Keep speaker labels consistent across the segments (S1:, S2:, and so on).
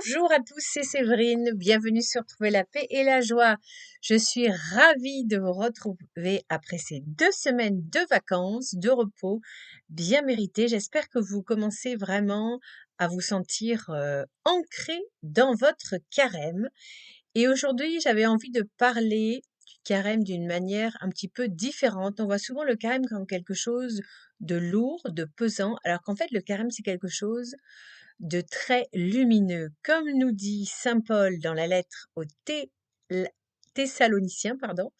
S1: Bonjour à tous, c'est Séverine. Bienvenue sur Trouver la paix et la joie. Je suis ravie de vous retrouver après ces 2 semaines de vacances, de repos bien méritées. J'espère que vous commencez vraiment à vous sentir ancré dans votre carême. Et aujourd'hui, j'avais envie de parler du carême d'une manière un petit peu différente. On voit souvent le carême comme quelque chose de lourd, de pesant, alors qu'en fait, le carême, c'est quelque chose de très lumineux. Comme nous dit saint Paul dans la lettre aux Thessaloniciens, pardon,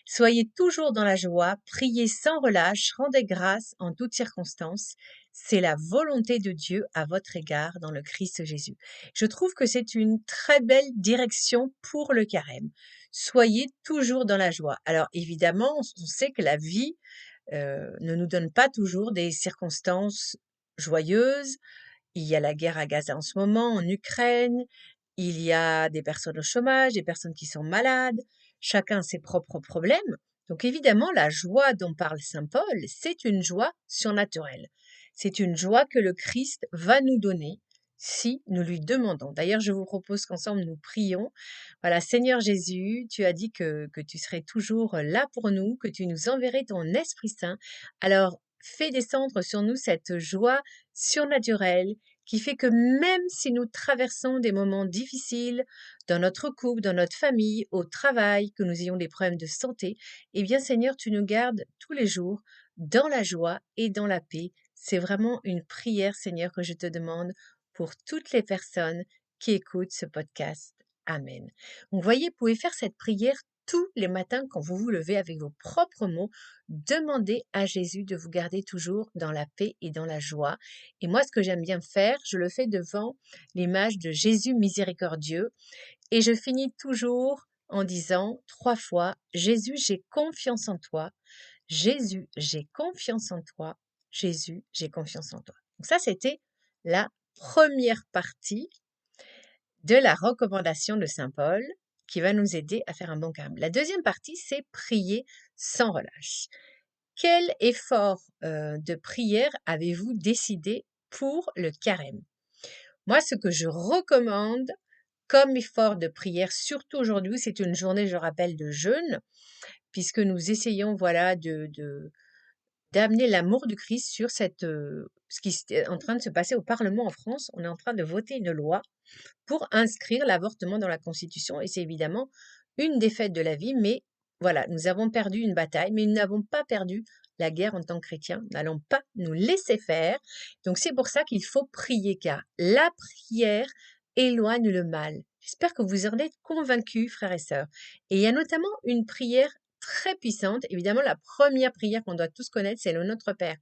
S1: soyez toujours dans la joie, priez sans relâche, rendez grâce en toutes circonstances. C'est la volonté de Dieu à votre égard dans le Christ Jésus. Je trouve que c'est une très belle direction pour le carême. Soyez toujours dans la joie. Alors évidemment, on sait que la vie ne nous donne pas toujours des circonstances joyeuses. Il y a la guerre à Gaza en ce moment, en Ukraine. Il y a des personnes au chômage, des personnes qui sont malades. Chacun a ses propres problèmes. Donc évidemment, la joie dont parle saint Paul, c'est une joie surnaturelle. C'est une joie que le Christ va nous donner si nous lui demandons. D'ailleurs, je vous propose qu'ensemble nous prions. Voilà, Seigneur Jésus, tu as dit que tu serais toujours là pour nous, que tu nous enverrais ton Esprit Saint. Alors, fais descendre sur nous cette joie surnaturelle qui fait que même si nous traversons des moments difficiles dans notre couple, dans notre famille, au travail, que nous ayons des problèmes de santé, eh bien Seigneur, tu nous gardes tous les jours dans la joie et dans la paix. C'est vraiment une prière, Seigneur, que je te demande pour toutes les personnes qui écoutent ce podcast. Amen. Donc, vous voyez, vous pouvez faire cette prière tous les matins quand vous vous levez avec vos propres mots. Demandez à Jésus de vous garder toujours dans la paix et dans la joie. Et moi, ce que j'aime bien faire, je le fais devant l'image de Jésus miséricordieux. Et je finis toujours en disant 3 fois, Jésus, j'ai confiance en toi. Jésus, j'ai confiance en toi. Jésus, j'ai confiance en toi. Donc ça, c'était la première partie de la recommandation de saint Paul qui va nous aider à faire un bon carême. La deuxième partie, c'est prier sans relâche. Quel effort de prière avez-vous décidé pour le carême? Moi, ce que je recommande comme effort de prière, surtout aujourd'hui, c'est une journée, je rappelle, de jeûne, puisque nous essayons, voilà, d'amener l'amour du Christ sur ce qui est en train de se passer au Parlement en France. On est en train de voter une loi pour inscrire l'avortement dans la Constitution, et c'est évidemment une défaite de la vie, mais voilà, nous avons perdu une bataille, mais nous n'avons pas perdu la guerre en tant que chrétiens. Nous n'allons pas nous laisser faire. Donc c'est pour ça qu'il faut prier, car la prière éloigne le mal. J'espère que vous en êtes convaincus, frères et sœurs. Et il y a notamment une prière très puissante. Évidemment, la première prière qu'on doit tous connaître, c'est le Notre Père.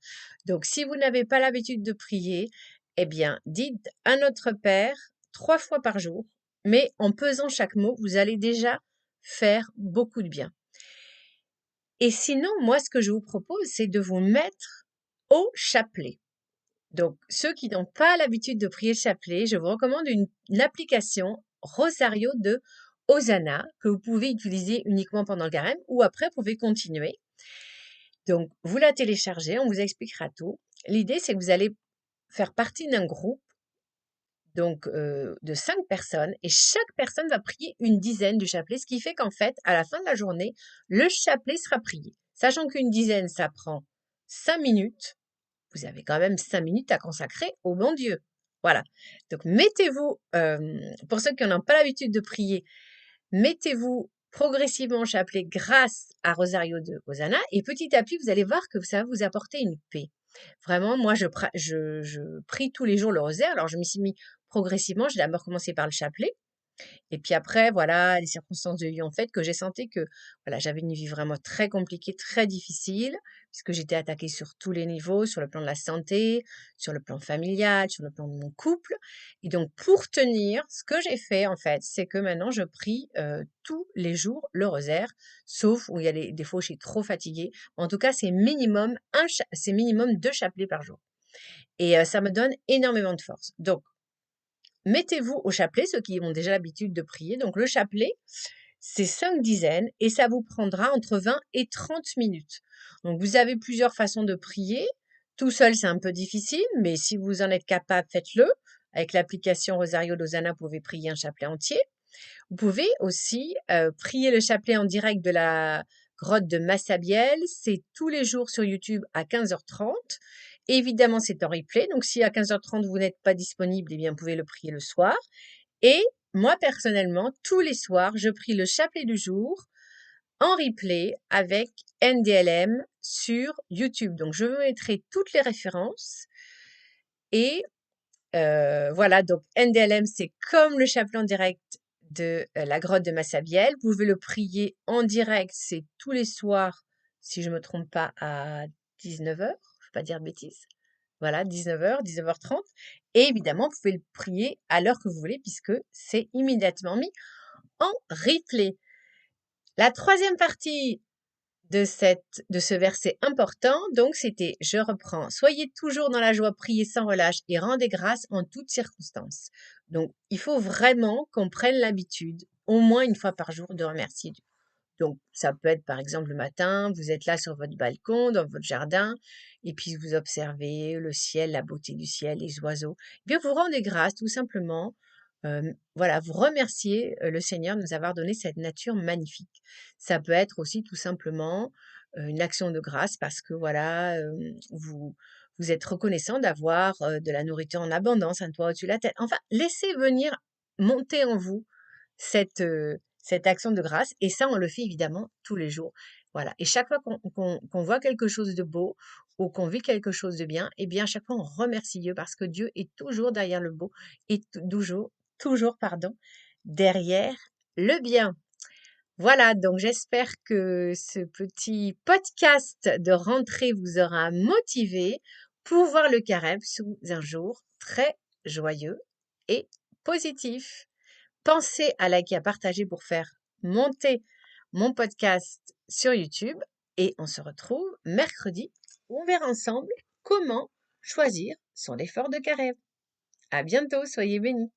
S1: Donc si vous n'avez pas l'habitude de prier, eh bien, dites à Notre Père 3 fois par jour, mais en pesant chaque mot, vous allez déjà faire beaucoup de bien. Et sinon, moi, ce que je vous propose, c'est de vous mettre au chapelet. Donc, ceux qui n'ont pas l'habitude de prier le chapelet, je vous recommande une application Rosario de Hosanna que vous pouvez utiliser uniquement pendant le carême ou après, vous pouvez continuer. Donc, vous la téléchargez, on vous expliquera tout. L'idée, c'est que vous allez faire partie d'un groupe donc de 5 personnes, et chaque personne va prier une dizaine du chapelet, ce qui fait qu'en fait, à la fin de la journée, le chapelet sera prié. Sachant qu'une dizaine, ça prend 5 minutes, vous avez quand même 5 minutes à consacrer au bon Dieu. Voilà. Donc mettez-vous, pour ceux qui n'ont pas l'habitude de prier, mettez-vous progressivement au chapelet grâce à Rosario de Hosanna, et petit à petit, vous allez voir que ça va vous apporter une paix. Vraiment, moi, je prie tous les jours le rosaire. Alors, je m'y suis mis progressivement. J'ai d'abord commencé par le chapelet. Et puis après, voilà, les circonstances de vie ont fait que j'ai senti que voilà, j'avais une vie vraiment très compliquée, très difficile, puisque j'étais attaquée sur tous les niveaux, sur le plan de la santé, sur le plan familial, sur le plan de mon couple. Et donc, pour tenir, ce que j'ai fait, en fait, c'est que maintenant, je prie tous les jours le rosaire, sauf où il y a des fois où je suis trop fatiguée. En tout cas, c'est minimum 2 chapelets par jour. Et ça me donne énormément de force. Donc, mettez-vous au chapelet, ceux qui ont déjà l'habitude de prier. Donc, le chapelet, c'est 5 dizaines et ça vous prendra entre 20 et 30 minutes. Donc, vous avez plusieurs façons de prier. Tout seul, c'est un peu difficile, mais si vous en êtes capable, faites-le. Avec l'application Rosario Dosana, vous pouvez prier un chapelet entier. Vous pouvez aussi prier le chapelet en direct de la grotte de Massabielle. C'est tous les jours sur YouTube à 15h30. Évidemment, c'est en replay. Donc, si à 15h30, vous n'êtes pas disponible, eh bien, vous pouvez le prier le soir. Et moi, personnellement, tous les soirs, je prie le chapelet du jour en replay avec NDLM sur YouTube. Donc, je vous mettrai toutes les références. Et voilà, donc NDLM, c'est comme le chapelet en direct de la grotte de Massabielle. Vous pouvez le prier en direct, c'est tous les soirs, si je ne me trompe pas, à 19h. Je ne vais pas dire de bêtises. Voilà, 19h, 19h30. Et évidemment, vous pouvez le prier à l'heure que vous voulez puisque c'est immédiatement mis en replay. La troisième partie de ce verset important, donc c'était, je reprends, soyez toujours dans la joie, priez sans relâche et rendez grâce en toutes circonstances. Donc, il faut vraiment qu'on prenne l'habitude, au moins une fois par jour, de remercier Dieu. Donc, ça peut être par exemple le matin, vous êtes là sur votre balcon, dans votre jardin, et puis vous observez le ciel, la beauté du ciel, les oiseaux. Eh bien, vous rendez grâce tout simplement. Voilà, vous remerciez le Seigneur de nous avoir donné cette nature magnifique. Ça peut être aussi tout simplement une action de grâce parce que voilà, vous êtes reconnaissant d'avoir de la nourriture en abondance, un toit au-dessus de la tête. Enfin, laissez venir monter en vous cette action de grâce. Et ça, on le fait évidemment tous les jours. Voilà. Et chaque fois qu'on voit quelque chose de beau ou qu'on vit quelque chose de bien, eh bien, à chaque fois, on remercie Dieu parce que Dieu est toujours derrière le beau et toujours, pardon, derrière le bien. Voilà, donc j'espère que ce petit podcast de rentrée vous aura motivé pour voir le carême sous un jour très joyeux et positif. Pensez à liker, à partager pour faire monter mon podcast sur YouTube et on se retrouve mercredi où on verra ensemble comment choisir son effort de carême. À bientôt, soyez bénis.